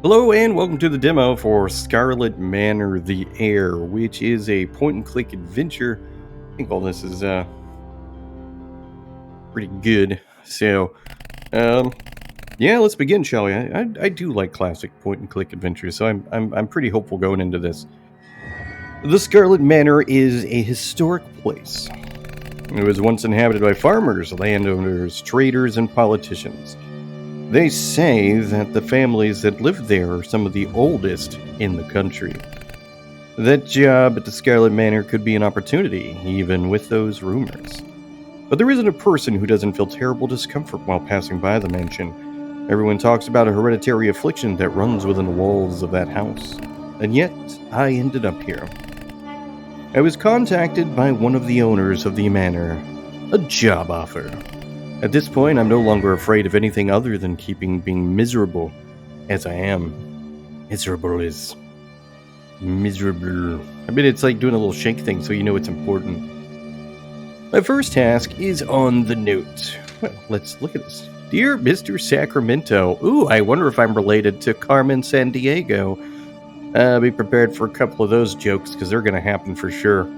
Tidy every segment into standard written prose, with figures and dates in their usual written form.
Hello and welcome to the demo for Scarlet Manor, the Heir, which is a point-and-click adventure. I think all this is pretty good. So, yeah, let's begin, shall we? I do like classic point-and-click adventures, so I'm pretty hopeful going into this. The Scarlet Manor is a historic place. It was once inhabited by farmers, landowners, traders, and politicians. They say that the families that live there are some of the oldest in the country. That job at the Scarlet Manor could be an opportunity, even with those rumors. But there isn't a person who doesn't feel terrible discomfort while passing by the mansion. Everyone talks about a hereditary affliction that runs within the walls of that house. And yet, I ended up here. I was contacted by one of the owners of the manor. A job offer. At this point, I'm no longer afraid of anything other than being miserable, as I am. Miserable is miserable. I mean, it's like doing a little shake thing, so you know it's important. My first task is on the note. Well, let's look at this. Dear Mr. Sacramento. Ooh, I wonder if I'm related to Carmen Sandiego. Be prepared for a couple of those jokes, because they're going to happen for sure.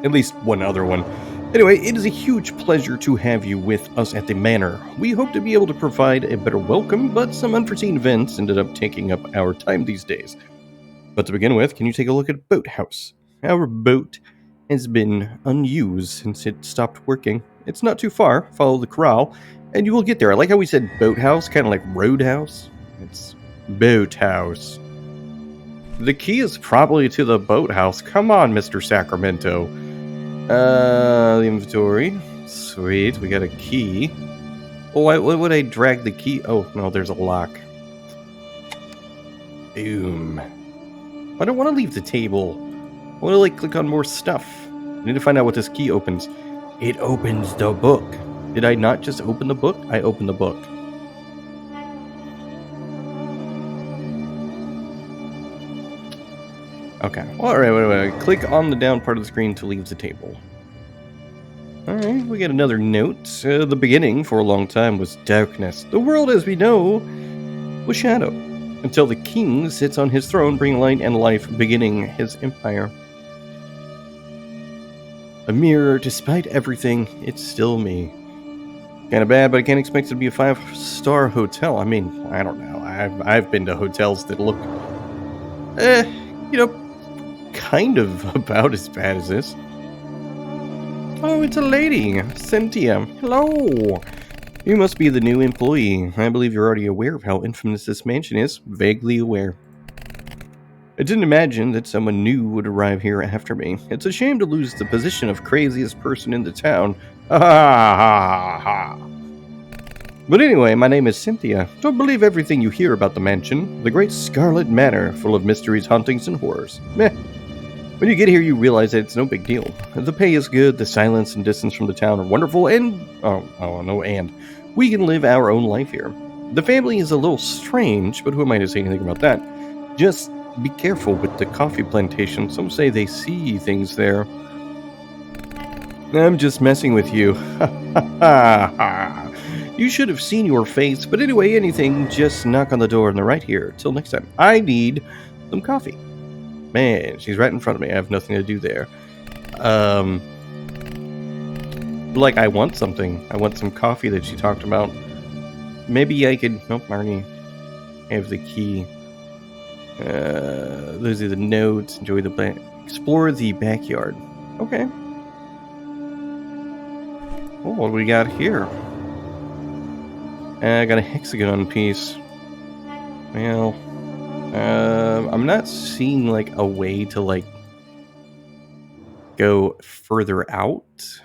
At least one other one. Anyway, it is a huge pleasure to have you with us at the manor. We hope to be able to provide a better welcome, but some unforeseen events ended up taking up our time these days. But to begin with, can you take a look at Boathouse? Our boat has been unused since it stopped working. It's not too far. Follow the corral, and you will get there. I like how we said Boathouse, kind of like Roadhouse. It's Boathouse. The key is probably to the boathouse. Come on, Mr. Sacramento. The inventory. Sweet, we got a key. Oh, why would I drag the key? Oh, no, there's a lock. Boom. I don't want to leave the table. I want to, click on more stuff. I need to find out what this key opens. It opens the book. Did I not just open the book? I opened the book. Okay. Alright, wait. Click on the down part of the screen to leave the table. Alright, we get another note. The beginning, for a long time, was darkness. The world as we know was shadow. Until the king sits on his throne, bringing light and life, beginning his empire. A mirror, despite everything, it's still me. Kinda bad, but I can't expect it to be a 5-star hotel. I mean, I don't know. I've been to hotels that look, kind of about as bad as this. Oh, it's a lady, Cynthia. Hello. You must be the new employee. I believe you're already aware of how infamous this mansion is. Vaguely aware. I didn't imagine that someone new would arrive here after me. It's a shame to lose the position of craziest person in the town. Ha ha ha. But anyway, my name is Cynthia. Don't believe everything you hear about the mansion. The great Scarlet Manor, full of mysteries, hauntings, and horrors. Meh. When you get here, you realize that it's no big deal. The pay is good, the silence and distance from the town are wonderful, and we can live our own life here. The family is a little strange, but who am I to say anything about that? Just be careful with the coffee plantation. Some say they see things there. I'm just messing with you. You should have seen your face, but anyway, anything, just knock on the door on the right here. Till next time. I need some coffee. Man, she's right in front of me. I have nothing to do there. I want something. I want some coffee that she talked about. Maybe I could... Nope, I already have the key. Those are the notes. Enjoy the plan. Explore the backyard. Okay. Oh, what do we got here? I got a hexagon piece. Well... I'm not seeing, a way to, go further out.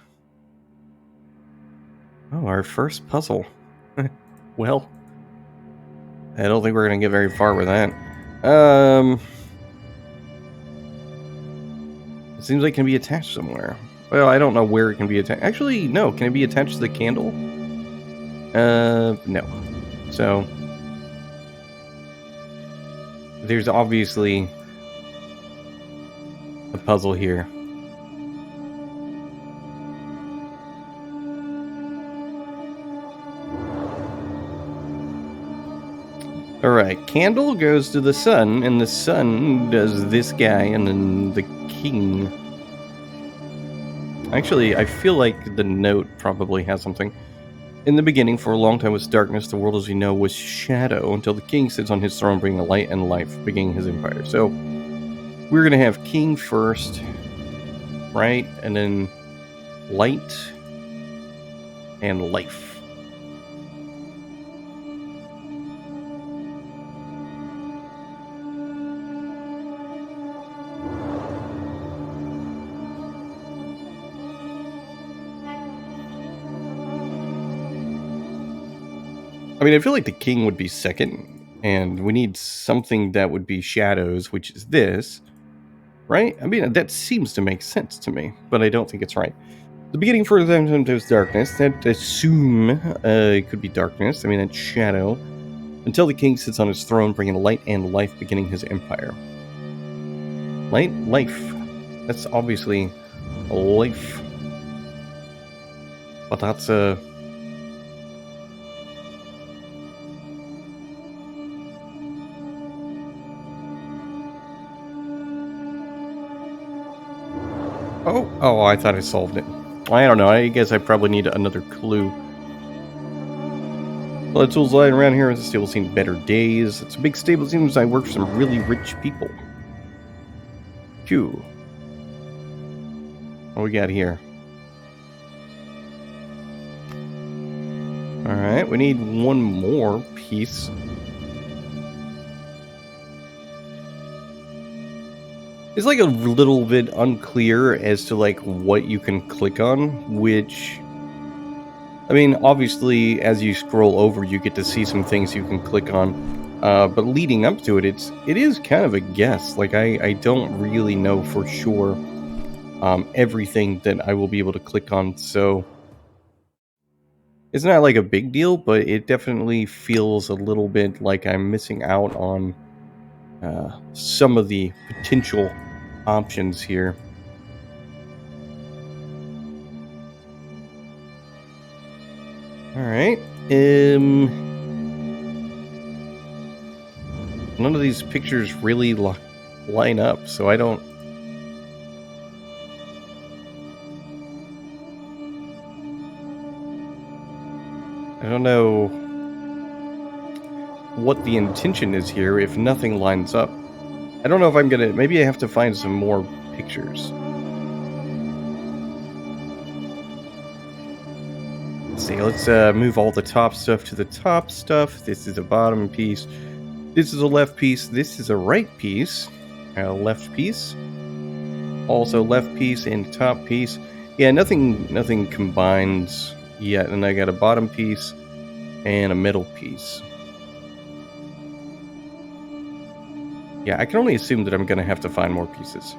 Oh, our first puzzle. Well, I don't think we're gonna get very far with that. It seems like it can be attached somewhere. Well, I don't know where it can be attached. Actually, no. Can it be attached to the candle? No. So... there's obviously a puzzle here. Alright, candle goes to the sun, and the sun does this guy, and then the king. Actually, I feel like the note probably has something. In the beginning, for a long time was darkness, the world as we know was shadow, until the king sits on his throne bringing light and life, beginning his empire. So, we're gonna have king first, right? And then light and life. I mean, I feel like the king would be second, and we need something that would be shadows, which is this, right? I mean, that seems to make sense to me, but I don't think it's right. The beginning for them was darkness. That assume it could be darkness. I mean, that's shadow. Until the king sits on his throne, bringing light and life, beginning his empire. Light, life. That's obviously a life. But that's a... Oh, I thought I solved it. I don't know. I guess I probably need another clue. Well, the tools lying around here. The stable seen better days. It's a big stable. Seems I work for some really rich people. Phew. What we got here? Alright, we need one more piece. It's like a little bit unclear as to like what you can click on, which... I mean, obviously, as you scroll over, you get to see some things you can click on. But leading up to it, it is kind of a guess. Like, I don't really know for sure everything that I will be able to click on, so... It's not like a big deal, but it definitely feels a little bit like I'm missing out on some of the potential options here. Alright. None of these pictures really line up, so I don't... I don't know what the intention is here if nothing lines up. I don't know if I'm gonna... Maybe I have to find some more pictures. Let's see, let's move all the top stuff to the top stuff. This is a bottom piece. This is a left piece. This is a right piece. A left piece. Also left piece and top piece. Yeah, nothing combines yet. And I got a bottom piece and a middle piece. Yeah, I can only assume that I'm going to have to find more pieces.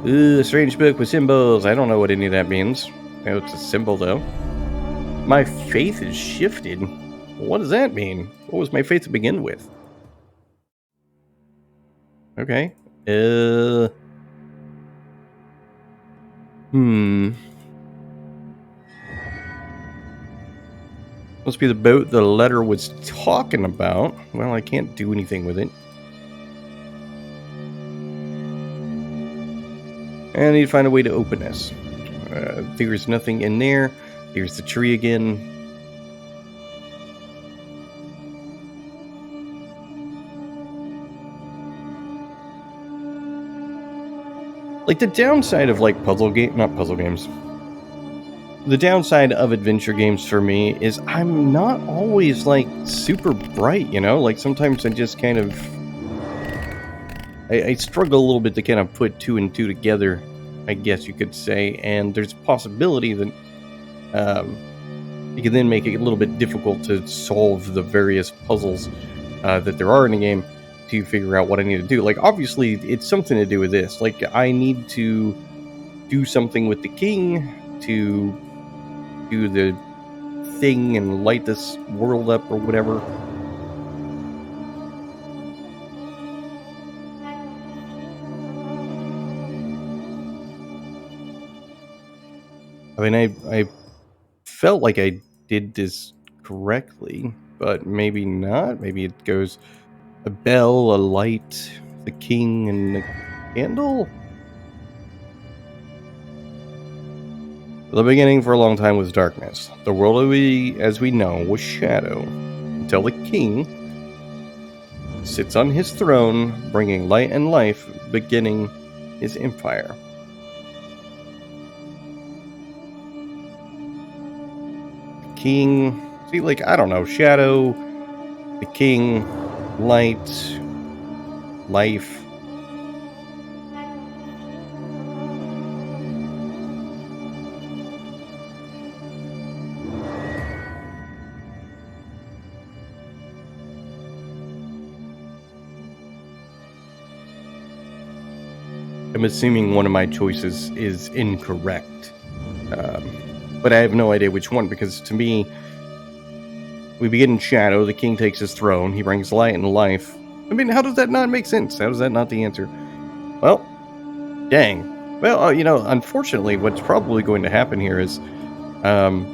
Ooh, a strange book with symbols. I don't know what any of that means. I know it's a symbol, though. My faith is shifted. What does that mean? What was my faith to begin with? Okay. Must be the boat the letter was talking about. Well, I can't do anything with it. And I need to find a way to open this. There's nothing in there. Here's the tree again. Like, the downside of, like, not puzzle games. The downside of adventure games for me is I'm not always, like, super bright, you know? Like, sometimes I just kind of... I struggle a little bit to kind of put two and two together, I guess you could say, and there's a possibility that it can then make it a little bit difficult to solve the various puzzles that there are in the game to figure out what I need to do. Like, obviously, it's something to do with this. Like, I need to do something with the king to do the thing and light this world up or whatever. I mean, I felt like I did this correctly, but maybe not. Maybe it goes a bell, a light, the king, and the candle? The beginning for a long time was darkness. The world as we know was shadow, until the king sits on his throne, bringing light and life, beginning his empire. The king, see, like, I don't know, shadow, the king, light, life. I'm assuming one of my choices is incorrect. But I have no idea which one, because to me, we begin in shadow, the king takes his throne, he brings light and life. I mean, how does that not make sense? How is that not the answer? Well, dang. Well, unfortunately, what's probably going to happen here is, kind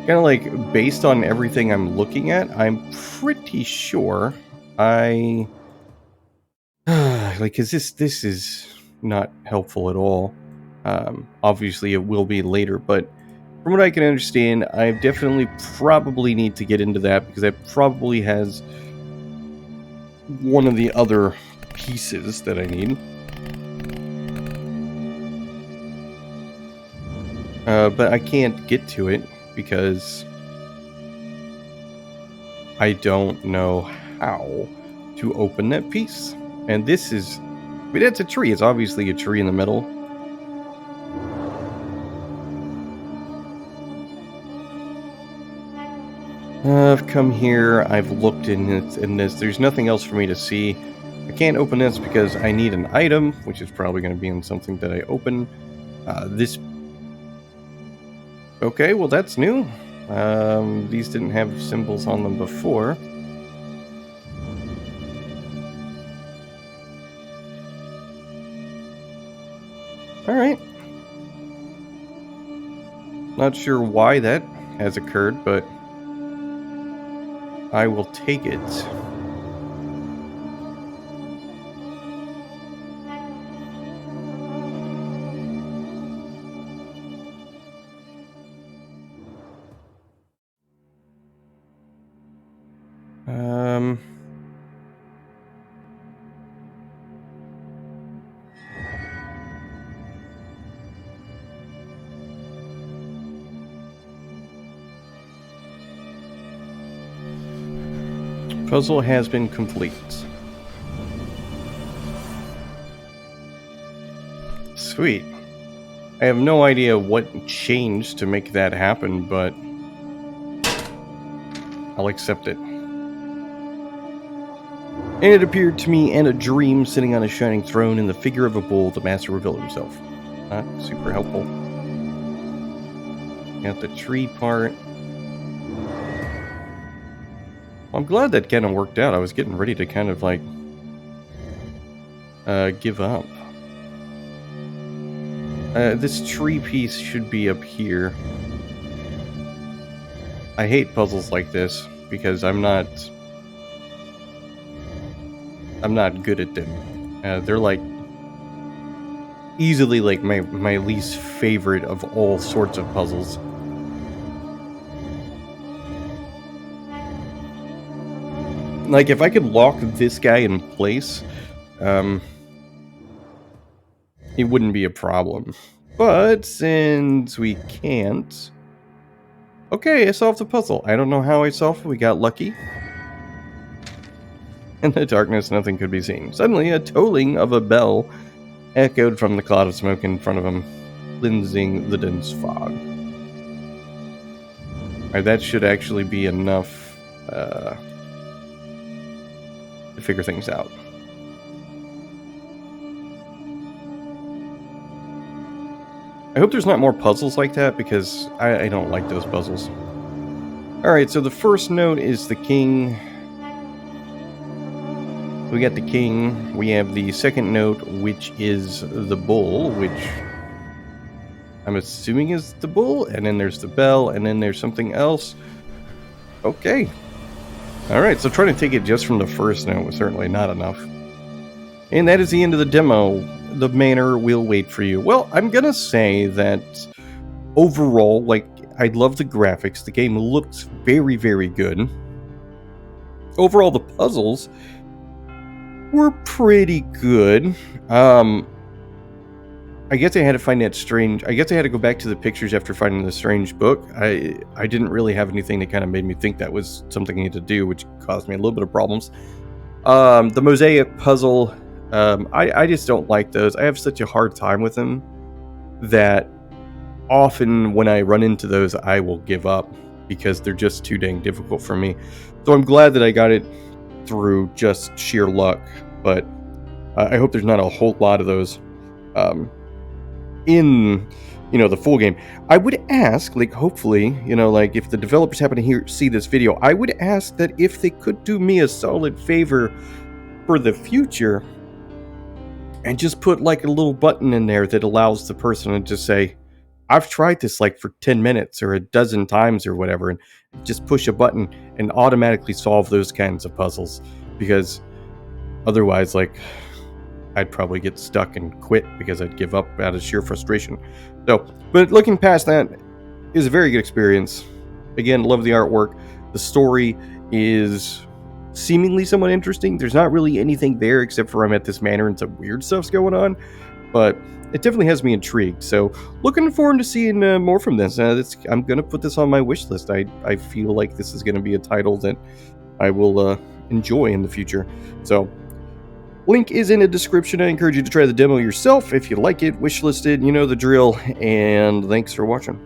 of like, based on everything I'm looking at, I'm pretty sure I... like, because this is not helpful at all. Obviously, it will be later, but from what I can understand, I definitely probably need to get into that, because that probably has one of the other pieces that I need. But I can't get to it because I don't know how to open that piece. And this is... I mean, it's a tree. It's obviously a tree in the middle. I've come here, I've looked in this, there's nothing else for me to see. I can't open this because I need an item, which is probably going to be in something that I open. This... Okay, well that's new. These didn't have symbols on them before. Alright. Not sure why that has occurred, but I will take it. Puzzle has been complete. Sweet. I have no idea what changed to make that happen, but I'll accept it. And it appeared to me in a dream, sitting on a shining throne in the figure of a bull, the master revealed himself. Not super helpful. Got the tree part. I'm glad that kind of worked out. I was getting ready to kind of like give up. This tree piece should be up here. I hate puzzles like this because I'm not good at them. They're like easily like my least favorite of all sorts of puzzles. Like, if I could lock this guy in place, it wouldn't be a problem. But since we can't... Okay, I solved the puzzle. I don't know how I solved it. We got lucky. In the darkness, nothing could be seen. Suddenly, a tolling of a bell echoed from the cloud of smoke in front of him, cleansing the dense fog. Alright, that should actually be enough to figure things out. I hope there's not more puzzles like that, because I don't like those puzzles. Alright, so the first note is the king. We got the king. We have the second note, which is the bull, which I'm assuming is the bull, and then there's the bell, and then there's something else. Okay. Alright, so trying to take it just from the first note was certainly not enough. And that is the end of the demo. The manor will wait for you. Well, I'm gonna say that overall, like, I love the graphics. The game looks very, very good. Overall, the puzzles were pretty good. I guess I had to find that strange... I guess I had to go back to the pictures after finding the strange book. I didn't really have anything that kind of made me think that was something I needed to do, which caused me a little bit of problems. The mosaic puzzle, I just don't like those. I have such a hard time with them that often when I run into those, I will give up because they're just too dang difficult for me. So I'm glad that I got it through just sheer luck, but I hope there's not a whole lot of those in, the full game. I would ask, like, hopefully, like, if the developers happen to see this video, I would ask that if they could do me a solid favor for the future and just put, like, a little button in there that allows the person to just say, I've tried this, like, for 10 minutes or a dozen times or whatever, and just push a button and automatically solve those kinds of puzzles, because otherwise, like, I'd probably get stuck and quit because I'd give up out of sheer frustration. So, but looking past that, is a very good experience. Again, love the artwork. The story is seemingly somewhat interesting. There's not really anything there except for I'm at this manor and some weird stuff's going on, but it definitely has me intrigued. So, looking forward to seeing more from this. I'm going to put this on my wish list. I feel like this is going to be a title that I will enjoy in the future. So, link is in the description. I encourage you to try the demo yourself if you like it. Wishlisted, you know the drill. And thanks for watching.